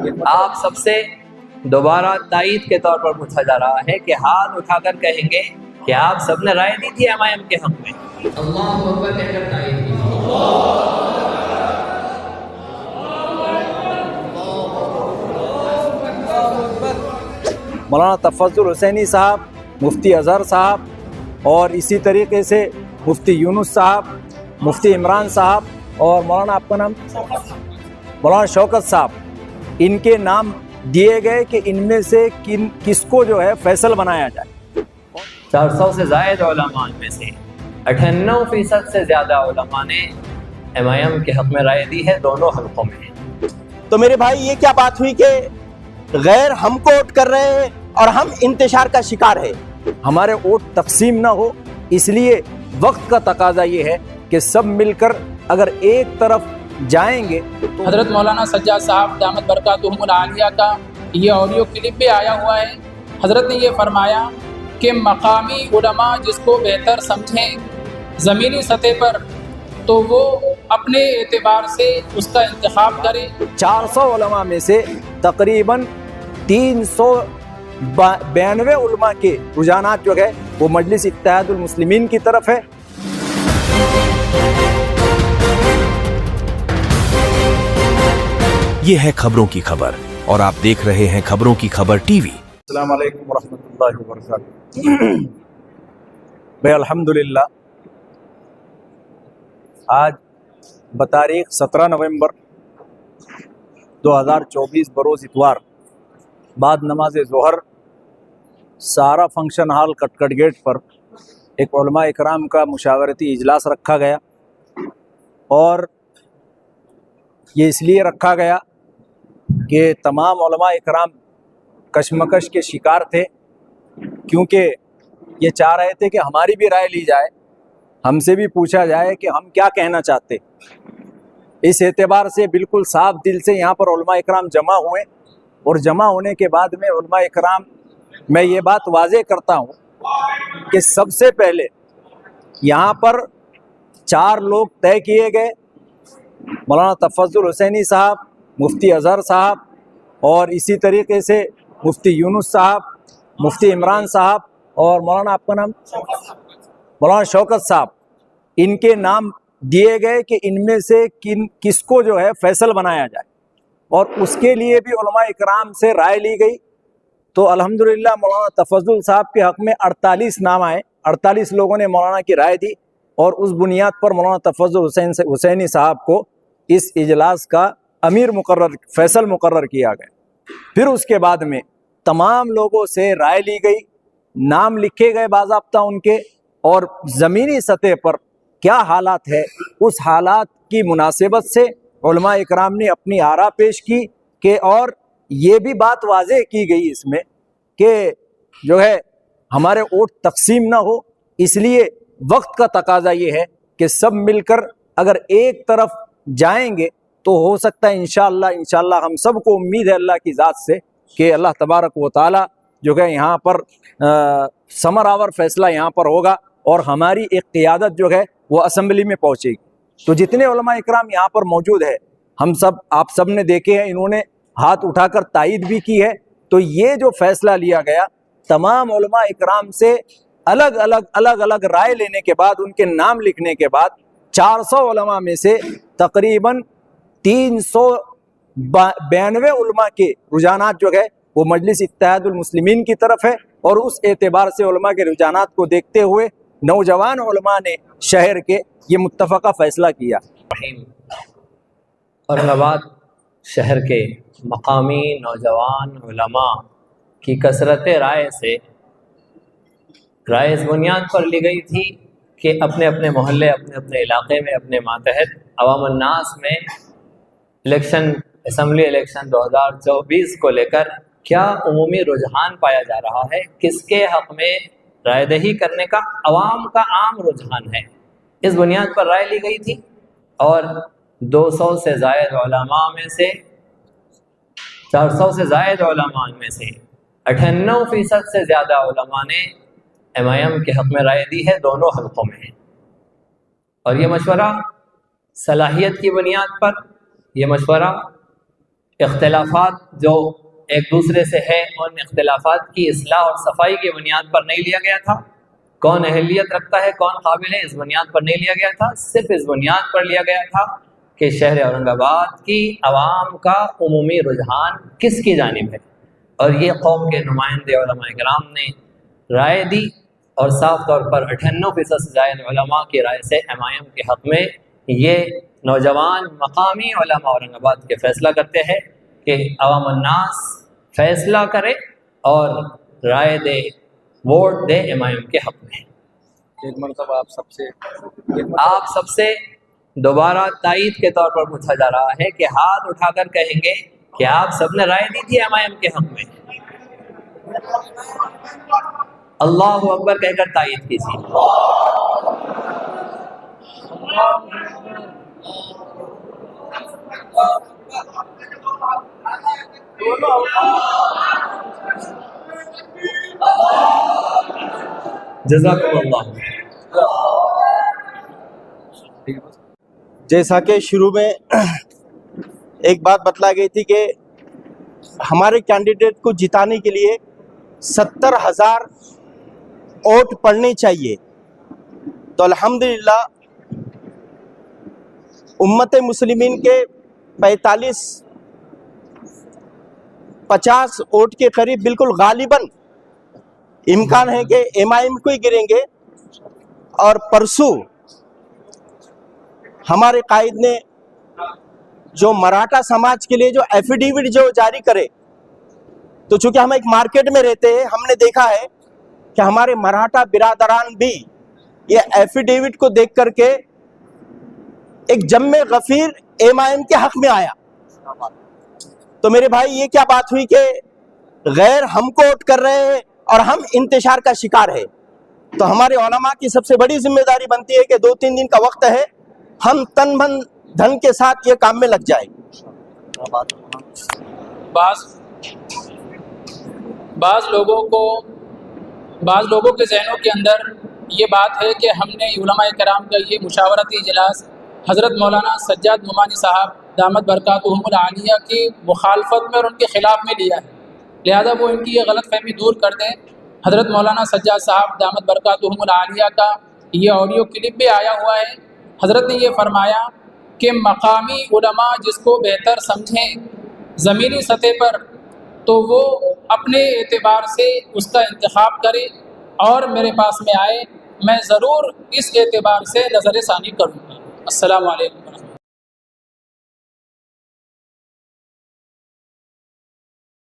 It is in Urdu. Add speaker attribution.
Speaker 1: آپ سب سے دوبارہ تائید کے طور پر پوچھا جا رہا ہے کہ ہاتھ اٹھا کر کہیں گے کہ آپ سب نے رائے دی تھی MIM کے حق میں؟ اللہ اکبر کہہ کر تائید کی۔
Speaker 2: مولانا تفضل حسینی صاحب، مفتی اظہر صاحب، اور اسی طریقے سے مفتی یونس صاحب، مفتی عمران صاحب، اور مولانا آپ کا نام مولانا شوکت صاحب، ان کے نام دیے گئے کہ ان میں سے کس کو جو ہے فیصل بنایا جائے۔
Speaker 1: 400 سے زائد علماء میں سے 98% سے زیادہ علماء نے MIM کے حق میں رائے دی ہے، دونوں حلقوں میں۔
Speaker 3: تو میرے بھائی یہ کیا بات ہوئی کہ غیر ہم کو ووٹ کر رہے ہیں اور ہم انتشار کا شکار ہے؟
Speaker 2: ہمارے ووٹ تقسیم نہ ہو، اس لیے وقت کا تقاضا یہ ہے کہ سب مل کر اگر ایک طرف جائیں گے تو
Speaker 4: حضرت مولانا سجاد صاحب دامت برکاتہم العالیہ کا یہ آڈیو کلپ بھی آیا ہوا ہے۔ حضرت نے یہ فرمایا کہ مقامی علماء جس کو بہتر سمجھیں زمینی سطح پر تو وہ اپنے اعتبار سے اس کا انتخاب کریں۔
Speaker 2: 400 علماء میں سے تقریباً 392 علماء کے رجحانات جو ہے وہ مجلس اتحاد المسلمین کی طرف ہے۔
Speaker 5: یہ ہے خبروں کی خبر اور آپ دیکھ رہے ہیں خبروں کی خبر ٹی وی۔
Speaker 2: السلام علیکم ورحمۃ اللہ وبرکاتہ۔ بھائی الحمدللہ آج بتاریخ 17 نومبر 2024 بروز اتوار بعد نماز ظہر سارا فنکشن ہال کٹکٹ گیٹ پر ایک علماء اکرام کا مشاورتی اجلاس رکھا گیا، اور یہ اس لیے رکھا گیا کہ تمام علماء اکرام کشمکش کے شکار تھے، کیونکہ یہ چاہ رہے تھے کہ ہماری بھی رائے لی جائے، ہم سے بھی پوچھا جائے کہ ہم کیا کہنا چاہتے۔ اس اعتبار سے بالکل صاف دل سے یہاں پر علماء اکرام جمع ہوئے، اور جمع ہونے کے بعد میں علماء اکرام میں یہ بات واضح کرتا ہوں کہ سب سے پہلے یہاں پر 4 لوگ طے کیے گئے، مولانا تفضل حسینی صاحب، مفتی اظہر صاحب، اور اسی طریقے سے مفتی یونس صاحب، مفتی عمران صاحب، اور مولانا آپ کا نام مولانا شوکت صاحب، ان کے نام دیے گئے کہ ان میں سے کس کو جو ہے فیصل بنایا جائے، اور اس کے لیے بھی علماء اکرام سے رائے لی گئی۔ تو الحمدللہ مولانا تفضل صاحب کے حق میں 48 نام آئے، 48 لوگوں نے مولانا کی رائے دی، اور اس بنیاد پر مولانا تفضل حسینی صاحب کو اس اجلاس کا امیر فیصل مقرر کیا گیا۔ پھر اس کے بعد میں تمام لوگوں سے رائے لی گئی، نام لکھے گئے باضابطہ ان کے، اور زمینی سطح پر کیا حالات ہے اس حالات کی مناسبت سے علماء اکرام نے اپنی آراء پیش کی کہ، اور یہ بھی بات واضح کی گئی اس میں کہ جو ہے ہمارے ووٹ تقسیم نہ ہو، اس لیے وقت کا تقاضا یہ ہے کہ سب مل کر اگر ایک طرف جائیں گے تو ہو سکتا ہے انشاءاللہ ہم سب کو امید ہے اللہ کی ذات سے کہ اللہ تبارک و تعالی جو ہے یہاں پر ثمر آور فیصلہ یہاں پر ہوگا، اور ہماری ایک قیادت جو ہے وہ اسمبلی میں پہنچے گی۔ تو جتنے علماء اکرام یہاں پر موجود ہے، آپ سب نے دیکھے ہیں، انہوں نے ہاتھ اٹھا کر تائید بھی کی ہے۔ تو یہ جو فیصلہ لیا گیا تمام علماء اکرام سے الگ الگ رائے لینے کے بعد، ان کے نام لکھنے کے بعد 400 علماء میں سے تقریباً 392 علماء کے رجحانات جو ہے وہ مجلس اتحاد المسلمین کی طرف ہے، اور اس اعتبار سے علماء کے رجحانات کو دیکھتے ہوئے نوجوان علماء نے شہر کے یہ متفقہ فیصلہ کیا۔
Speaker 1: اورنگ آباد شہر کے مقامی نوجوان علماء کی کثرت رائے سے رائے اس بنیاد پر لی گئی تھی کہ اپنے اپنے محلے، اپنے اپنے علاقے میں، اپنے ماتحت عوام الناس میں اسمبلی الیکشن 2024 کو لے کر کیا عمومی رجحان پایا جا رہا ہے، کس کے حق میں رائے دہی کرنے کا عوام کا عام رجحان ہے، اس بنیاد پر رائے لی گئی تھی۔ اور 200 سے زائد علماء میں سے 400 سے زائد علماء میں سے 98% سے زیادہ علماء نے MIM کے حق میں رائے دی ہے، دونوں حلقوں میں۔ اور یہ مشورہ صلاحیت کی بنیاد پر، یہ مشورہ اختلافات جو ایک دوسرے سے ہے ان اختلافات کی اصلاح اور صفائی کی بنیاد پر نہیں لیا گیا تھا. کون اہلیت رکھتا ہے، کون قابل ہے، اس بنیاد پر نہیں لیا گیا تھا. صرف اس بنیاد پر لیا گیا تھا کہ شہر اورنگ آباد کی عوام کا عمومی رجحان کس کی جانب ہے. اور یہ قوم کے نمائندے علماء کرام نے رائے دی اور صاف طور پر 98% سے زائد علماء کی رائے سے MIM کے حق میں یہ نوجوان مقامی علماء اورنگ آباد کے فیصلہ کرتے ہیں کہ عوام الناس فیصلہ کرے اور رائے دے، ووٹ دے MIM کے حق میں.
Speaker 2: ایک مرتبہ
Speaker 1: آپ سب سے دوبارہ تائید کے طور پر پوچھا جا رہا ہے کہ ہاتھ اٹھا کر کہیں گے کہ آپ سب نے رائے دی تھی MIM کے حق میں. اللہ اکبر کہہ کر تائید کیجیے. جزاکم اللہ.
Speaker 3: جیسا کہ شروع میں ایک بات بتلائی گئی تھی کہ ہمارے کینڈیڈیٹ کو جتانے کے لیے 70,000 ووٹ پڑنے چاہیے. تو الحمدللہ امت مسلمین کے 50 ووٹ کے قریب بالکل غالباً امکان ہے کہ MIM کو ہی گریں گے. اور پرسوں ہمارے قائد نے جو مراٹھا سماج کے لیے جو ایفیڈیوٹ جو جاری کرے، تو چونکہ ہم ایک مارکیٹ میں رہتے ہیں، ہم نے دیکھا ہے کہ ہمارے مراٹھا برادران بھی یہ ایفیڈیوٹ کو دیکھ کر کے ایک جم غفیر MIM کے حق میں آیا. تو میرے بھائی یہ کیا بات ہوئی کہ غیر ہم کو ووٹ کر رہے ہیں اور ہم انتشار کا شکار ہے. تو ہمارے علماء کی سب سے بڑی ذمہ داری بنتی ہے کہ 2-3 دن کا وقت ہے، ہم تن من دھن کے ساتھ یہ کام میں لگ جائیں.
Speaker 4: بعض لوگوں کے ذہنوں کے اندر یہ بات ہے کہ ہم نے علماء کرام کا یہ مشاورتی اجلاس حضرت مولانا سجاد نعمانی صاحب دامت برکاتہم العالیہ کی مخالفت میں اور ان کے خلاف میں لیا ہے، لہذا وہ ان کی یہ غلط فہمی دور کر دیں. حضرت مولانا سجاد صاحب دامت برکاتہم العالیہ کا یہ آڈیو کلپ بھی آیا ہوا ہے. حضرت نے یہ فرمایا کہ مقامی علماء جس کو بہتر سمجھیں زمینی سطح پر تو وہ اپنے اعتبار سے اس کا انتخاب کرے اور میرے پاس میں آئے، میں ضرور اس اعتبار سے نظر ثانی کروں گا. السلام علیکم.